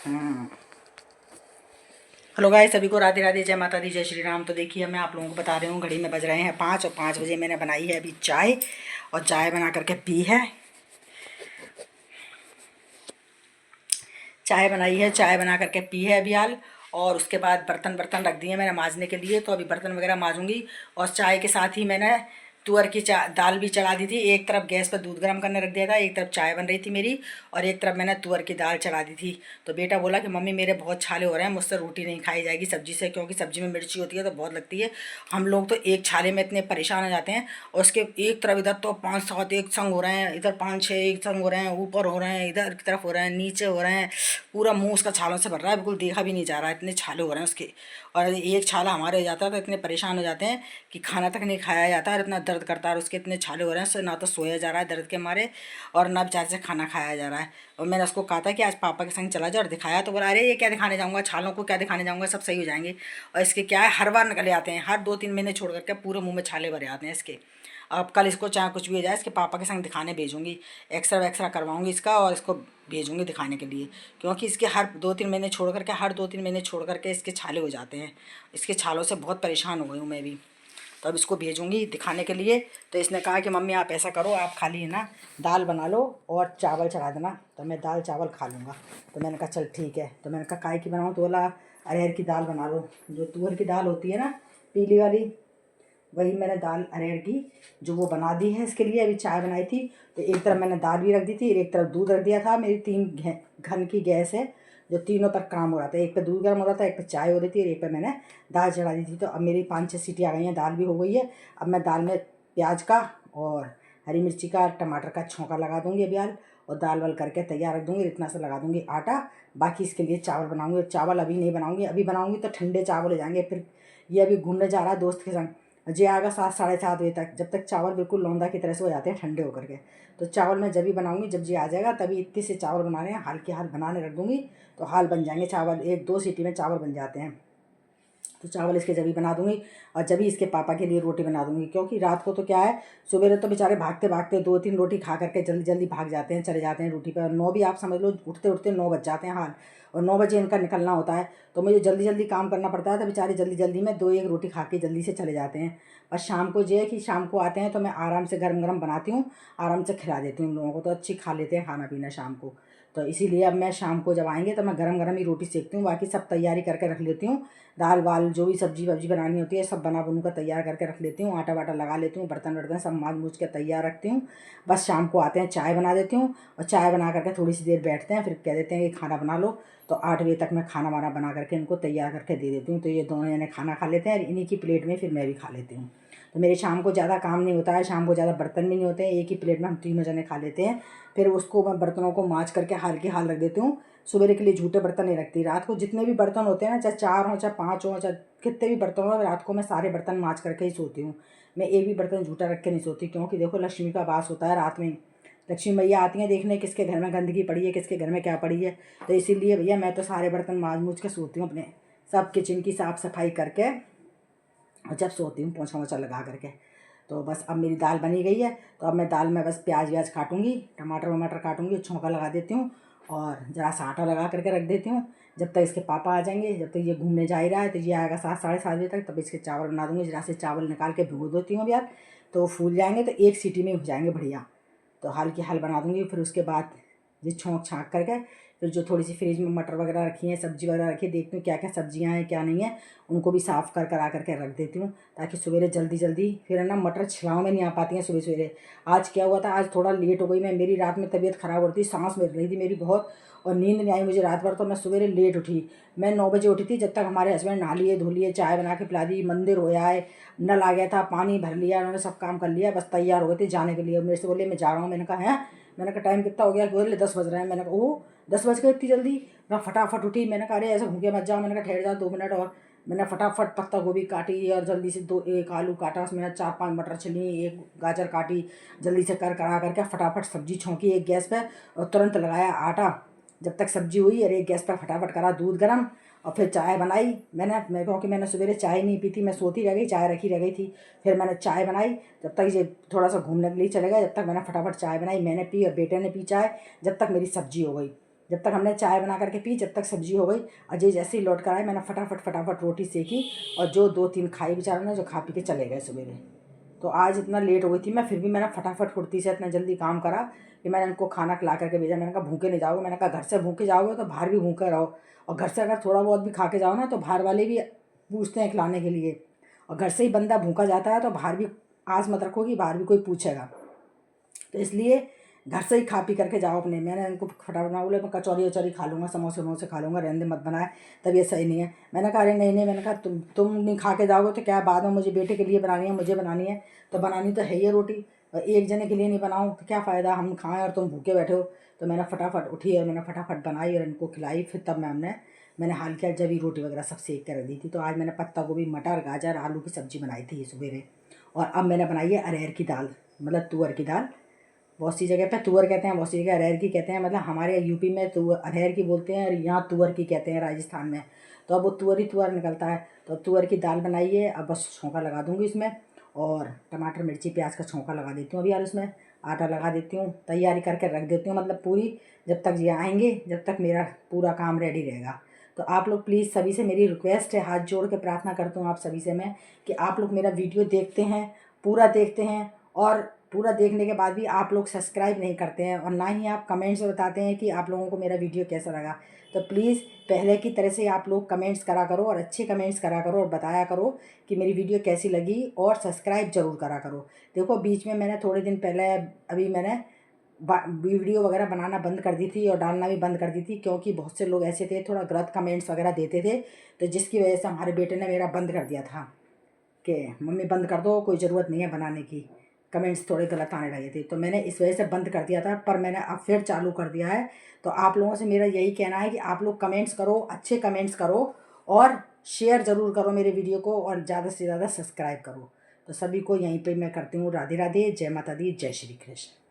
हम्म। Hello guys, सभी को राधे राधे, जय माता दी, जय श्री राम। तो देखिए, मैं आप लोगों को बता रही हूँ, घड़ी में बज रहे हैं 5 और 5 बजे मैंने बनाई है अभी चाय। और चाय बना करके पी है। चाय बनाई है, चाय बना करके पी है अभी हाल। और उसके बाद बर्तन बर्तन रख दिए मैंने मांजने के लिए, तो अभी बर्तन वगैरह मांजूंगी। और चाय के साथ ही मैंने तुअर की दाल भी चढ़ा दी थी। एक तरफ गैस पर दूध गर्म करने रख दिया था, एक तरफ चाय बन रही थी मेरी, और एक तरफ मैंने तुअर की दाल चढ़ा दी थी। तो बेटा बोला कि मम्मी मेरे बहुत छाले हो रहे हैं, मुझसे रोटी नहीं खाई जाएगी सब्जी से, क्योंकि सब्जी में मिर्ची होती है तो बहुत लगती है। हम लोग तो एक छाले में इतने परेशान हो जाते हैं। और उसके एक तरफ इधर तो 5-7 एक संग हो रहे हैं, इधर 5-6 एक संग हो रहे हैं, ऊपर हो रहे हैं, इधर की तरफ हो रहे हैं, नीचे हो रहे हैं। पूरा मुंह उसका छालों से भर रहा है, बिल्कुल देखा भी नहीं जा रहा है, इतने छाले हो रहे हैं उसके। और एक छाला हमारे हो जाता है तो इतने परेशान हो जाते हैं कि खाना तक नहीं खाया जाता है, और इतना दर्द करता है। और उसके इतने छाले हो रहे हैं, ना तो सोया जा रहा है दर्द के मारे, और ना बेचारे से खाना खाया जा रहा है। और मैंने उसको कहा था कि आज पापा के संग चला जाओ, और दिखाया तो बोला अरे ये क्या दिखाने जाऊँगा, छालों को क्या दिखाने जाऊँगा, सब सही हो जाएंगे। और इसके क्या है, हर बार निकले आते हैं, हर 2-3 महीने छोड़ करके पूरे मुँह में छाले भरे आते हैं इसके। अब कल इसको चाहे कुछ भी हो जाए, इसके पापा के संग दिखाने भेजूंगी। एक्सरा वैक्सरा करवाऊंगी इसका, और इसको भेजूंगी दिखाने के लिए। क्योंकि इसके हर 2-3 महीने छोड़ करके, हर 2-3 महीने छोड़ करके इसके छाले हो जाते हैं। इसके छालों से बहुत परेशान हो गई हूँ मैं भी। तो अब इसको भेजूंगी दिखाने के लिए। तो इसने कहा कि मम्मी आप ऐसा करो, आप खाली है ना दाल बना लो और चावल चढ़ा देना, तो मैं दाल चावल खा लूँगा। तो मैंने कहा चल ठीक है। तो मैंने कहा काय की बनाऊँ, तो बोला अरहर की दाल बना लो, जो तुअर की दाल होती है ना, पीली वाली, वही मैंने दाल अरहर की जो वो बना दी है इसके लिए। अभी चाय बनाई थी तो एक तरफ मैंने दाल भी रख दी थी, एक तरफ दूध रख दिया था। मेरी 3 घन की गैस है, जो तीनों पर काम हो रहा था। एक पे दूध गर्म हो रहा था, एक पे चाय हो रही थी, और एक पे मैंने दाल चढ़ा दी थी। तो अब मेरी 5-6 सीटी आ गई हैं, दाल भी हो गई है। अब मैं दाल में प्याज का और हरी मिर्ची का टमाटर का छौंका लगा दूँगी अभी हाल, और दाल वाल करके तैयार रख दूँगी। इतना सा लगा दूँगी आटा। बाकी इसके लिए चावल बनाऊँगी, और चावल अभी नहीं बनाऊँगी, अभी बनाऊँगी तो ठंडे चावल हो जाएंगे। फिर ये अभी घूमने जा रहा है दोस्त के संग, जे आएगा 7-7:30 बजे तक, जब तक चावल बिल्कुल लौंदा की तरह से हो जाते हैं ठंडे होकर के। तो चावल मैं जब भी बनाऊंगी, जब जी आ जाएगा तभी इतने से चावल बना रहे हैं, हाल के हाल बनाने रख दूंगी। तो हाल बन जाएंगे चावल, 1-2 सीटी में चावल बन जाते हैं। तो चावल इसके जभी बना दूंगी, और जभी इसके पापा के लिए रोटी बना दूंगी। क्योंकि रात को तो क्या है, सुबह तो बेचारे भागते भागते 2-3 रोटी खा करके जल्दी जल्दी भाग जाते हैं, चले जाते हैं ड्यूटी पर। 9 भी आप समझ लो, उठते उठते 9 बज जाते हैं हाल। और 9 बजे इनका निकलना होता है, तो मुझे जल्दी जल्दी काम करना पड़ता है। तो बेचारे जल्दी जल्दी में 2-1 रोटी खा के जल्दी से चले जाते हैं। बस शाम को जो है कि शाम को आते हैं तो मैं आराम से गरम गरम बनाती हूँ, आराम से खिला देती हूँ उन लोगों को, तो अच्छी खा लेते हैं खाना पीना शाम को। तो इसीलिए अब मैं शाम को जब आएंगे तो मैं गरम गरम ही रोटी सेकती हूँ, बाकी सब तैयारी करके रख लेती हूँ। दाल वाल जो भी सब्जी वब्जी बनानी होती है सब बना बनू कर तैयार करके रख लेती हूँ, आटा वाटा लगा लेती हूँ, बर्तन वर्तन सब मांज मूझ के तैयार रखती हूँ। बस शाम को आते हैं, चाय बना देती हूँ, और चाय बना करके थोड़ी सी देर बैठते हैं, फिर कह देते हैं कि खाना बना लो। तो 8 बजे तक मैं खाना वाना बना करके इनको तैयार करके दे देती हूँ। तो ये दोनों जने खाना खा लेते हैं, और इन्हीं की प्लेट में फिर मैं भी खा लेती हूँ। तो मेरे शाम को ज़्यादा काम नहीं होता है, शाम को ज़्यादा बर्तन भी नहीं होते हैं, एक ही प्लेट में हम तीनों जने खा लेते हैं। फिर उसको मैं बर्तनों को मांज करके हाल के हाल रख देती हूँ। सवेरे के लिए झूठे बर्तन नहीं रखती। रात को जितने भी बर्तन होते हैं ना, चाहे 4 हों चाहे 5 हों, चाहे कितने भी बर्तन हो, रात को मैं सारे बर्तन मांज करके ही सोती हूँ। मैं एक भी बर्तन झूठा रख के नहीं सोती, क्योंकि देखो लक्ष्मी का वास होता है रात में। लक्ष्मी मैया आती हैं देखने किसके घर में गंदगी पड़ी है, किसके घर में क्या पड़ी है। तो इसीलिए भैया मैं तो सारे बर्तन मांज मूझ के सोती हूँ अपने, सब किचन की साफ़ सफाई करके, और जब सोती हूँ पोंछा वोछा लगा करके। तो बस अब मेरी दाल बनी गई है, तो अब मैं दाल में बस प्याज व्याज काटूंगी, टमाटर वमाटर काटूंगी, छौंका लगा देती हूँ, और ज़रा सा आटा लगा करके रख देती हूँ। जब तक इसके पापा आ जाएंगे, जब तक ये घूमने जा ही रहा है, तो ये आएगा 7-7:30 बजे तक, तब इसके चावल बना दूँगी। ज़रा से चावल निकाल के भिगो देती हूँ अब यार, तो वो फूल जाएंगे, तो एक सीटी में हो जाएंगे बढ़िया। तो हाल की हाल बना दूँगी। फिर उसके बाद ये छोंक छाँक करके, फिर जो थोड़ी सी फ्रिज में मटर वगैरह रखी हैं, सब्जी वगैरह रखी है, देखती हूँ क्या क्या सब्जियाँ हैं क्या नहीं है, उनको भी साफ़ कर करा करके रख देती हूँ, ताकि सवेरे जल्दी जल्दी फिर है ना मटर छिलाव में नहीं आ पाती हैं सुबह सवेरे। आज क्या हुआ था, आज थोड़ा लेट हो गई मैं, मेरी रात में तबीयत ख़राब हो रही थी, सांस मिल रही थी मेरी बहुत, और नींद नहीं आई मुझे रात भर। तो मैं सवेरे लेट उठी, मैं 9 बजे उठी थी। जब तक हमारे हस्बैंड नहा लिए धो लिए, चाय बना के पिला दी, मंदिर हो आए, नल आ गया था, पानी भर लिया, उन्होंने सब काम कर लिया, बस तैयार हो गए थे जाने के लिए। मेरे से बोले मैं जा रहा हूँ। मैंने कहा है, मैंने कहा टाइम कितना हो गया, बोले 10 बज रहे हैं। मैंने कहा ओह 10 बज गए इतनी जल्दी। मैं फटाफट उठी, मैंने कहा अरे ऐसे भूखे मत जाओ, मैंने कहा ठहर जाओ 2 मिनट और। मैंने फटाफट पत्ता गोभी काटी, और जल्दी से 1 आलू काटा, उसमें 4-5 मटर छिली, 1 गाजर काटी, जल्दी से कर करा करके फटाफट सब्जी छौंकी एक गैस पर, और तुरंत लगाया आटा। जब तक सब्जी हुई, और एक गैस पर फटाफट करा दूध गर्म, और फिर चाय बनाई। मैं क्योंकि मैंने सवेरे चाय नहीं पी थी, मैं सोती रह गई, चाय रखी रह गई थी। फिर मैंने चाय बनाई, जब तक ये थोड़ा सा घूमने के लिए चले गए, जब तक मैंने फटाफट चाय बनाई, मैंने पी और बेटे ने पी चाय, जब तक मेरी सब्जी हो गई। जब तक हमने चाय बना करके पी, जब तक सब्जी हो गई। अजय जैसे ही लौट कर आए, मैंने फटाफट रोटी सेकी और जो 2-3 खाई बेचारों ने, जो खा पी के चले गए सवेरे। तो आज इतना लेट हो गई थी मैं, फिर भी मैंने फटाफट फुर्ती से इतना जल्दी काम करा कि मैंने उनको खाना खिला करके भेजा। मैंने कहा भूखे नहीं जाओगे, मैंने कहा घर से भूखे जाओगे तो बाहर भी भूखे रहो, और घर से अगर थोड़ा बहुत भी खा के जाओ ना तो बाहर वाले भी पूछते हैं खिलाने के लिए, और घर से ही बंदा भूखा जाता है तो बाहर भी आस मत रखो कि बाहर भी कोई पूछेगा। तो इसलिए घर से ही खा पी करके जाओ अपने। मैंने उनको फटाफट ना बोले, मैं कचौरी वचौरी खा लूँगा, समोसे वमोसे खा लूँगा, रहने दे मत बनाए, तबीयत सही नहीं है। मैंने कहा अरे नहीं, मैंने कहा तुम नहीं खा के जाओगे तो क्या, बाद में मुझे बेटे के लिए बनानी है, मुझे बनानी है, तो बनानी तो है ही रोटी, और एक जने के लिए नहीं बनाऊँ तो क्या फ़ायदा, हम खाएँ और तुम भूखे बैठे हो। तो मैंने फटाफट उठी और मैंने फटाफट बनाई और इनको खिलाई। फिर तब मैंने हाल किया, जब ही रोटी वगैरह सब सेक कर दी थी। तो आज मैंने पत्ता गोभी, मटर, गाजर, आलू की सब्ज़ी बनाई थी सवेरे। और अब मैंने बनाई है अरहर की दाल, मतलब तुअर की दाल। बहुत सी जगह पे तुअर कहते हैं, बहुत सी जगह अरहर की कहते हैं, मतलब हमारे यूपी में अरहर की बोलते हैं और यहाँ तुअर की कहते हैं राजस्थान में। तो अब वो तुअर ही तुअर निकलता है। तो तुअर की दाल बनाइए, अब बस छौंका लगा दूँगी इसमें, और टमाटर मिर्ची प्याज का छौंका लगा देती हूँ अभी यार, उसमें आटा लगा देती हूँ, तैयारी करके रख देती हूँ, मतलब पूरी, जब तक ये आएंगे जब तक मेरा पूरा काम रेडी रहेगा। तो आप लोग प्लीज़, सभी से मेरी रिक्वेस्ट है, हाथ जोड़ के प्रार्थना करता हूँ आप सभी से मैं, कि आप लोग मेरा वीडियो देखते हैं, पूरा देखते हैं, और पूरा देखने के बाद भी आप लोग सब्सक्राइब नहीं करते हैं, और ना ही आप कमेंट्स में बताते हैं कि आप लोगों को मेरा वीडियो कैसा लगा। तो प्लीज़ पहले की तरह से आप लोग कमेंट्स करा करो, और अच्छे कमेंट्स करा करो, और बताया करो कि मेरी वीडियो कैसी लगी, और सब्सक्राइब ज़रूर करा करो। देखो बीच में मैंने थोड़े दिन पहले, अभी मैंने वीडियो वगैरह बनाना बंद कर दी थी और डालना भी बंद कर दी थी, क्योंकि बहुत से लोग ऐसे थे थोड़ा गलत कमेंट्स वगैरह देते थे, तो जिसकी वजह से हमारे बेटे ने मेरा बंद कर दिया था कि मम्मी बंद कर दो, कोई ज़रूरत नहीं है बनाने की, कमेंट्स थोड़े गलत आने लगे थे। तो मैंने इस वजह से बंद कर दिया था, पर मैंने अब फिर चालू कर दिया है। तो आप लोगों से मेरा यही कहना है कि आप लोग कमेंट्स करो, अच्छे कमेंट्स करो, और शेयर ज़रूर करो मेरे वीडियो को, और ज़्यादा से ज़्यादा सब्सक्राइब करो। तो सभी को यहीं पे मैं करती हूँ राधे राधे, जय माता दी, जय श्री कृष्ण।